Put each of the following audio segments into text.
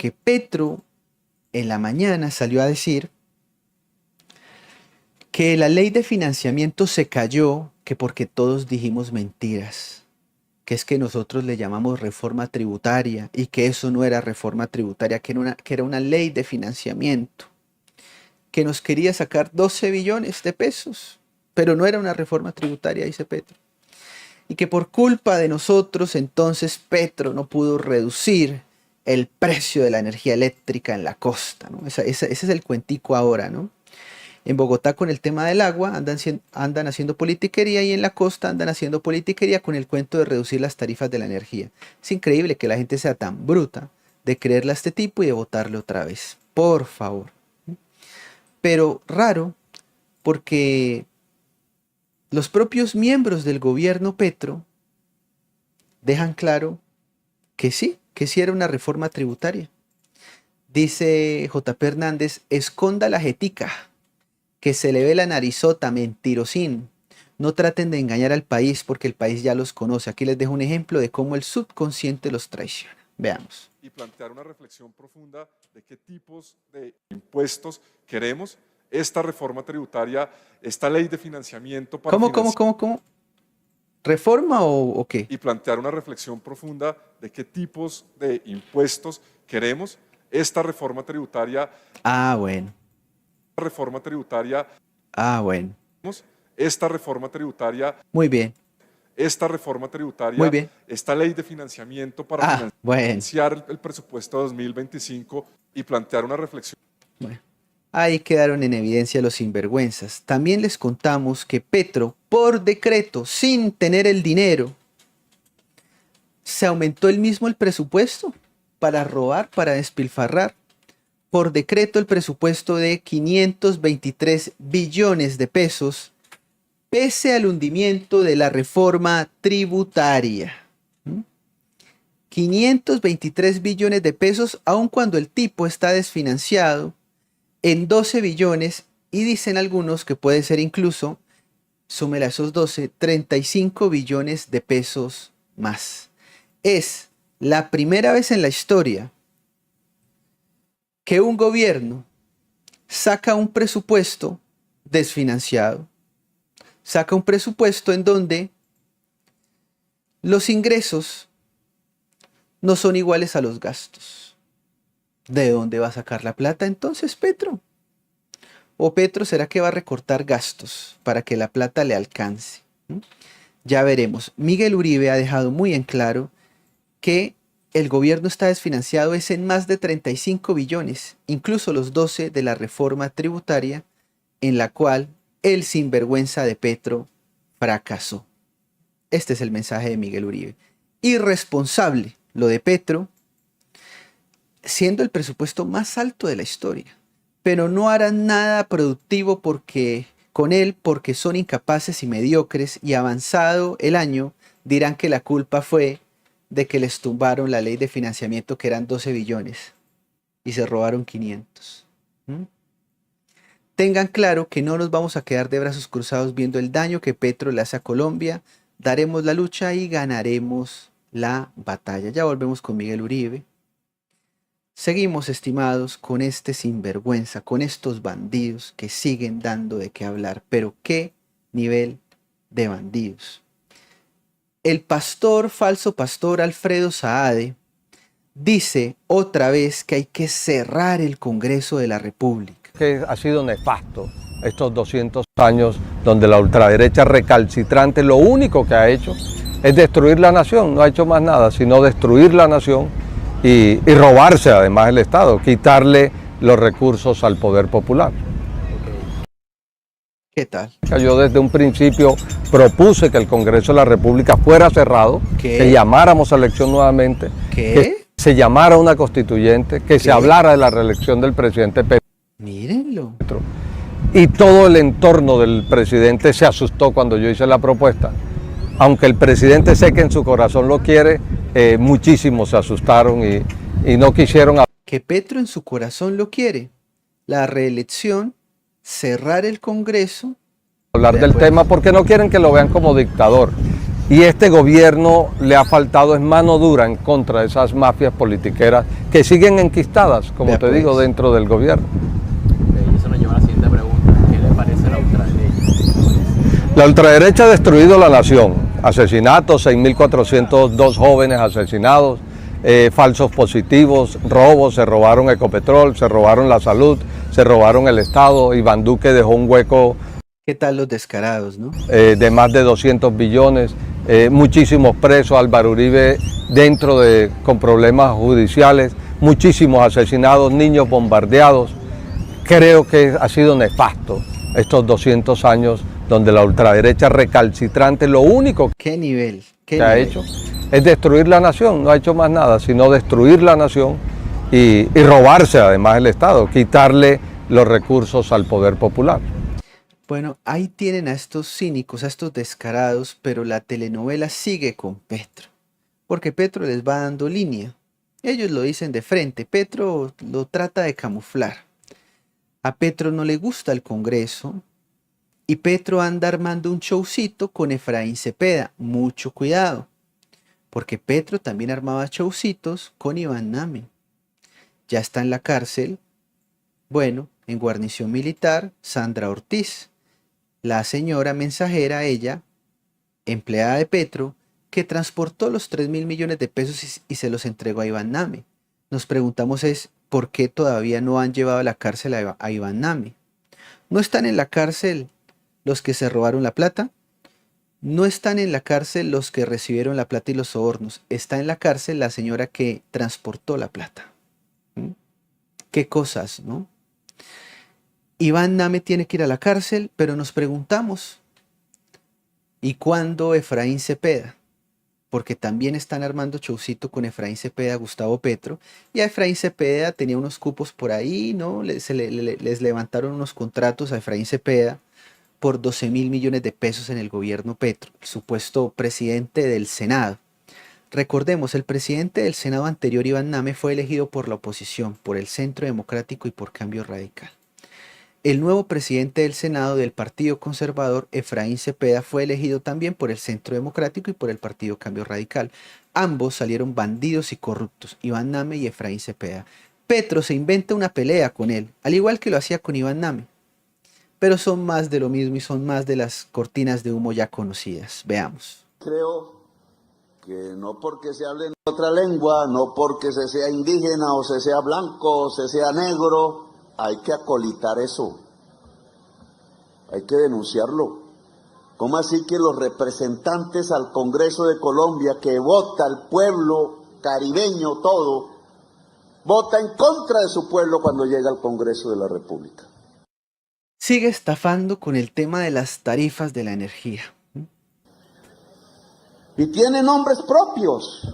porque Petro en la mañana salió a decir que la ley de financiamiento se cayó, que porque todos dijimos mentiras, que es que nosotros le llamamos reforma tributaria y que eso no era reforma tributaria, que era una ley de financiamiento, que nos quería sacar 12 billones de pesos, pero no era una reforma tributaria, dice Petro. Y que por culpa de nosotros entonces Petro no pudo reducir el precio de la energía eléctrica en la costa, ¿no? Ese es el cuentico ahora, ¿no? En Bogotá con el tema del agua andan haciendo politiquería y en la costa andan haciendo politiquería con el cuento de reducir las tarifas de la energía. Es increíble que la gente sea tan bruta de creerle a este tipo y de votarle otra vez. Por favor. Pero raro porque los propios miembros del gobierno Petro dejan claro que sí era una reforma tributaria. Dice J.P. Hernández, esconda la jetica, que se le ve la narizota, mentirosín. No traten de engañar al país porque el país ya los conoce. Aquí les dejo un ejemplo de cómo el subconsciente los traiciona. Veamos. Y plantear una reflexión profunda de qué tipos de impuestos queremos. Esta reforma tributaria, esta ley de financiamiento para ¿Cómo? ¿Reforma o qué? Y plantear una reflexión profunda de qué tipos de impuestos queremos. Esta reforma tributaria. Bueno. Reforma tributaria. Bueno. Esta reforma tributaria. Muy bien. Esta reforma tributaria. Muy bien. Esta ley de financiamiento para financiar el presupuesto de 2025 y plantear una reflexión. Bueno. Ahí quedaron en evidencia los sinvergüenzas. También les contamos que Petro, por decreto, sin tener el dinero, se aumentó él mismo el presupuesto para robar, para despilfarrar. Por decreto el presupuesto de 523 billones de pesos, pese al hundimiento de la reforma tributaria. 523 billones de pesos, aun cuando el tipo está desfinanciado en 12 billones, y dicen algunos que puede ser incluso, súmela a esos 12, 35 billones de pesos más. Es la primera vez en la historia que un gobierno saca un presupuesto desfinanciado, saca un presupuesto en donde los ingresos no son iguales a los gastos. ¿De dónde va a sacar la plata entonces Petro? ¿O Petro será que va a recortar gastos para que la plata le alcance? Ya veremos. Miguel Uribe ha dejado muy en claro que el gobierno está desfinanciado es en más de 35 billones, incluso los 12 de la reforma tributaria, en la cual el sinvergüenza de Petro fracasó. Este es el mensaje de Miguel Uribe. Irresponsable lo de Petro, siendo el presupuesto más alto de la historia, pero no harán nada productivo con él porque son incapaces y mediocres, y avanzado el año dirán que la culpa fue de que les tumbaron la ley de financiamiento, que eran 12 billones y se robaron 500. Tengan claro que no nos vamos a quedar de brazos cruzados viendo el daño que Petro le hace a Colombia. Daremos la lucha y ganaremos la batalla. Ya volvemos con Miguel Uribe. Seguimos, estimados, con este sinvergüenza, con estos bandidos que siguen dando de qué hablar. Pero qué nivel de bandidos. El falso pastor Alfredo Saade, dice otra vez que hay que cerrar el Congreso de la República. Que ha sido nefasto estos 200 años donde la ultraderecha recalcitrante lo único que ha hecho es destruir la nación, no ha hecho más nada sino destruir la nación y robarse además el Estado, quitarle los recursos al poder popular. ¿Qué tal? Yo desde un principio propuse que el Congreso de la República fuera cerrado, que llamáramos a elección nuevamente, que se llamara una constituyente, que se hablara de la reelección del presidente Petro. Mírenlo. Y todo el entorno del presidente se asustó cuando yo hice la propuesta. Aunque el presidente sé que en su corazón lo quiere, muchísimos se asustaron y no quisieron. Que Petro en su corazón lo quiere. La reelección, cerrar el Congreso. Hablar del tema porque no quieren que lo vean como dictador. Y este gobierno le ha faltado es mano dura en contra de esas mafias politiqueras que siguen enquistadas, como te digo, dentro del gobierno. Y eso nos lleva a la siguiente pregunta. ¿Qué le parece la ultraderecha? La ultraderecha ha destruido la nación. Asesinatos, 6.402 jóvenes asesinados, falsos positivos, robos, se robaron Ecopetrol, se robaron la salud, se robaron el Estado. Iván Duque dejó un hueco ¿Qué tal los descarados, no? de más de 200 billones, muchísimos presos, Álvaro Uribe con problemas judiciales, muchísimos asesinados, niños bombardeados. Creo que ha sido nefasto estos 200 años donde la ultraderecha recalcitrante lo único ¿Qué nivel? ¿Qué que ha nivel? hecho es destruir la nación, no ha hecho más nada, sino destruir la nación y robarse además el Estado, quitarle los recursos al poder popular. Bueno, ahí tienen a estos cínicos, a estos descarados, pero la telenovela sigue con Petro, porque Petro les va dando línea. Ellos lo dicen de frente, Petro lo trata de camuflar. A Petro no le gusta el Congreso y Petro anda armando un showcito con Efraín Cepeda. Mucho cuidado, porque Petro también armaba showcitos con Iván Name. Ya está en la cárcel, bueno, en guarnición militar, Sandra Ortiz. La señora mensajera, ella, empleada de Petro, que transportó los 3.000 millones de pesos y se los entregó a Iván Name. Nos preguntamos ¿por qué todavía no han llevado a la cárcel a Iván Name? ¿No están en la cárcel los que se robaron la plata? ¿No están en la cárcel los que recibieron la plata y los sobornos? Está en la cárcel la señora que transportó la plata. ¿Mm? ¿Qué cosas, no? Iván Name tiene que ir a la cárcel, pero nos preguntamos, ¿y cuándo Efraín Cepeda? Porque también están armando showcito con Efraín Cepeda, Gustavo Petro, y a Efraín Cepeda tenía unos cupos por ahí, ¿no? Les levantaron unos contratos a Efraín Cepeda por 12.000 millones de pesos en el gobierno Petro, el supuesto presidente del Senado. Recordemos, el presidente del Senado anterior, Iván Name, fue elegido por la oposición, por el Centro Democrático y por Cambio Radical. El nuevo presidente del Senado del Partido Conservador, Efraín Cepeda, fue elegido también por el Centro Democrático y por el Partido Cambio Radical. Ambos salieron bandidos y corruptos, Iván Name y Efraín Cepeda. Petro se inventa una pelea con él, al igual que lo hacía con Iván Name. Pero son más de lo mismo y son más de las cortinas de humo ya conocidas. Veamos. Creo que no porque se hable en otra lengua, no porque se sea indígena o se sea blanco o se sea negro, hay que acolitar eso, hay que denunciarlo. ¿Cómo así que los representantes al Congreso de Colombia, que vota el pueblo caribeño todo, vota en contra de su pueblo cuando llega al Congreso de la República? Sigue estafando con el tema de las tarifas de la energía. Y tiene nombres propios.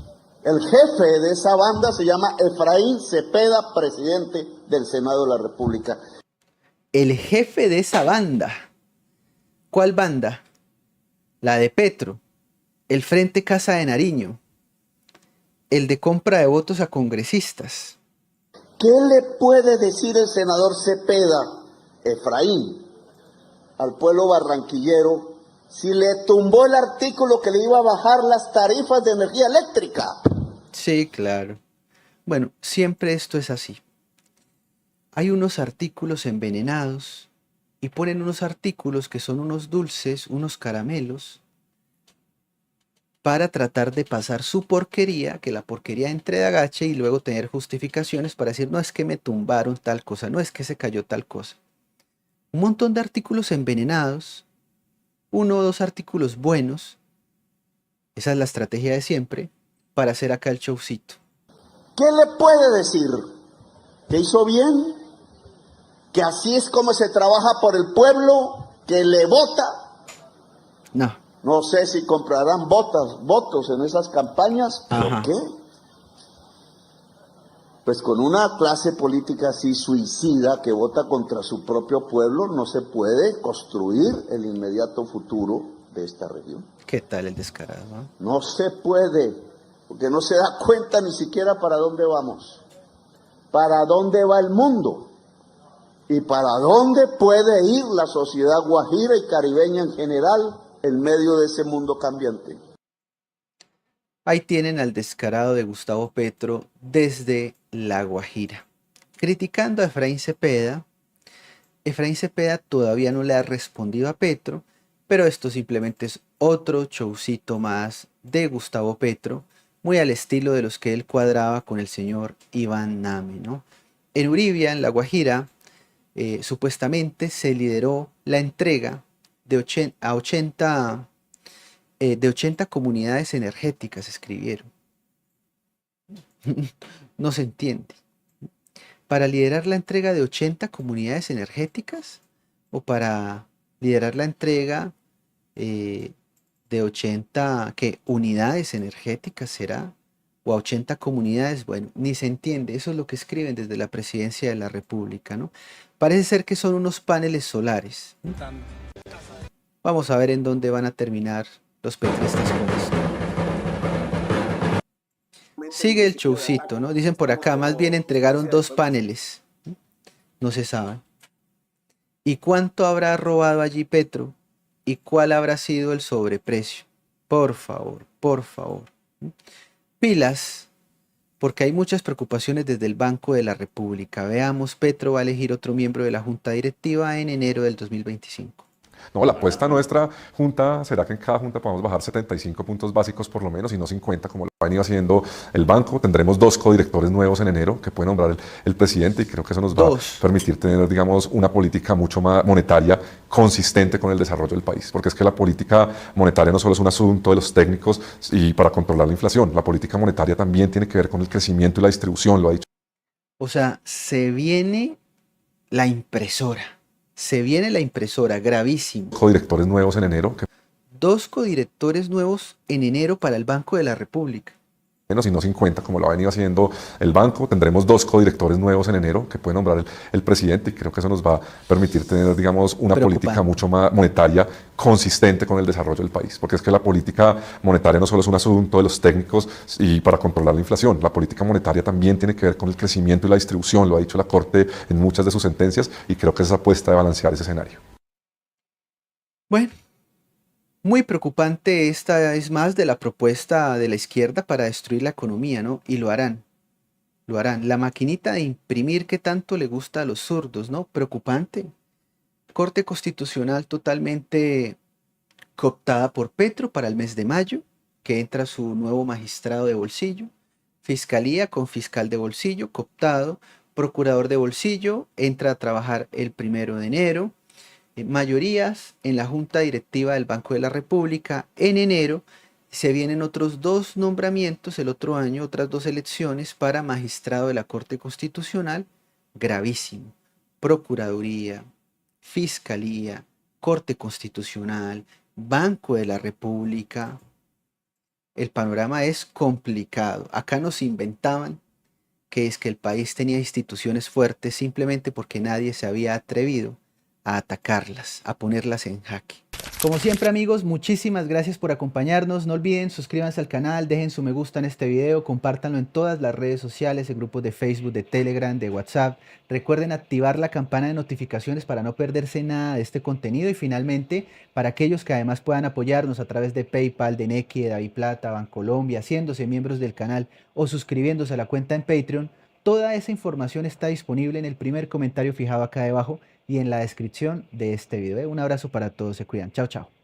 El jefe de esa banda se llama Efraín Cepeda, presidente del Senado de la República. El jefe de esa banda. ¿Cuál banda? La de Petro, el Frente Casa de Nariño, el de compra de votos a congresistas. ¿Qué le puede decir el senador Cepeda, Efraín, al pueblo barranquillero si le tumbó el artículo que le iba a bajar las tarifas de energía eléctrica? Sí, claro. Bueno, siempre esto es así. Hay unos artículos envenenados y ponen unos artículos que son unos dulces, unos caramelos, para tratar de pasar su porquería, que la porquería entre de agache y luego tener justificaciones para decir, no es que me tumbaron tal cosa, no es que se cayó tal cosa. Un montón de artículos envenenados, 1 o 2 artículos buenos, esa es la estrategia de siempre, para hacer acá el showcito. ¿Qué le puede decir? ¿Que hizo bien? ¿Que así es como se trabaja por el pueblo? ¿Que le vota? No. No sé si comprarán votos en esas campañas. ¿Por qué? Pues con una clase política así suicida que vota contra su propio pueblo, no se puede construir el inmediato futuro de esta región. ¿Qué tal el descarado? No se puede, porque no se da cuenta ni siquiera para dónde vamos, para dónde va el mundo y para dónde puede ir la sociedad guajira y caribeña en general en medio de ese mundo cambiante. Ahí tienen al descarado de Gustavo Petro desde La Guajira, criticando a Efraín Cepeda. Efraín Cepeda todavía no le ha respondido a Petro, pero esto simplemente es otro showcito más de Gustavo Petro, muy al estilo de los que él cuadraba con el señor Iván Name, ¿no? En Uribia, en La Guajira, supuestamente se lideró la entrega de 80 comunidades energéticas, escribieron. No se entiende. ¿Para liderar la entrega de 80 comunidades energéticas? ¿O para liderar la entrega de 80 unidades energéticas será? ¿O a 80 comunidades? Bueno, ni se entiende. Eso es lo que escriben desde la Presidencia de la República, ¿no? Parece ser que son unos paneles solares. Vamos a ver en dónde van a terminar los petristas con esto. Sigue el showcito, ¿no? Dicen por acá, más bien entregaron 2 paneles. No se sabe. ¿Y cuánto habrá robado allí Petro? ¿Y cuál habrá sido el sobreprecio? Por favor, por favor. Pilas, porque hay muchas preocupaciones desde el Banco de la República. Veamos, Petro va a elegir otro miembro de la Junta Directiva en enero del 2025. No, la apuesta nuestra junta será que en cada junta podamos bajar 75 puntos básicos por lo menos y no 50 como lo ha venido haciendo el banco. Tendremos 2 codirectores nuevos en enero que puede nombrar el presidente y creo que eso nos va a permitir tener, digamos, una política mucho más monetaria consistente con el desarrollo del país. Porque es que la política monetaria no solo es un asunto de los técnicos y para controlar la inflación, la política monetaria también tiene que ver con el crecimiento y la distribución, lo ha dicho. O sea, se viene la impresora. Se viene la impresora, gravísimo. Codirectores nuevos en enero. 2 codirectores nuevos en enero para el Banco de la República. Menos y no 50 como lo ha venido haciendo el banco. Tendremos 2 codirectores nuevos en enero que puede nombrar el presidente y creo que eso nos va a permitir tener, digamos, una política mucho más monetaria consistente con el desarrollo del país. Porque es que la política monetaria no solo es un asunto de los técnicos y para controlar la inflación, la política monetaria también tiene que ver con el crecimiento y la distribución, lo ha dicho la Corte en muchas de sus sentencias y creo que es esa apuesta de balancear ese escenario. Bueno. Muy preocupante esta es más de la propuesta de la izquierda para destruir la economía, ¿no? Y lo harán, lo harán. La maquinita de imprimir que tanto le gusta a los zurdos, ¿no? Preocupante. Corte Constitucional totalmente cooptada por Petro para el mes de mayo, que entra su nuevo magistrado de bolsillo. Fiscalía con fiscal de bolsillo, cooptado. Procurador de bolsillo, entra a trabajar el 1 de enero. Mayorías en la Junta Directiva del Banco de la República. En enero se vienen otros 2 nombramientos el otro año, otras 2 elecciones para magistrado de la Corte Constitucional. Gravísimo. Procuraduría, Fiscalía, Corte Constitucional, Banco de la República. El panorama es complicado. Acá nos inventaban que es que el país tenía instituciones fuertes simplemente porque nadie se había atrevido a atacarlas, a ponerlas en jaque. Como siempre amigos, muchísimas gracias por acompañarnos. No olviden suscríbanse al canal, dejen su me gusta en este video, compártanlo en todas las redes sociales, en grupos de Facebook, de Telegram, de WhatsApp. Recuerden activar la campana de notificaciones para no perderse nada de este contenido y finalmente para aquellos que además puedan apoyarnos a través de PayPal, de Nequi, de DaviPlata, Bancolombia, haciéndose miembros del canal o suscribiéndose a la cuenta en Patreon. Toda esa información está disponible en el primer comentario fijado acá debajo y en la descripción de este video. Un abrazo para todos, se cuidan. Chao, chao.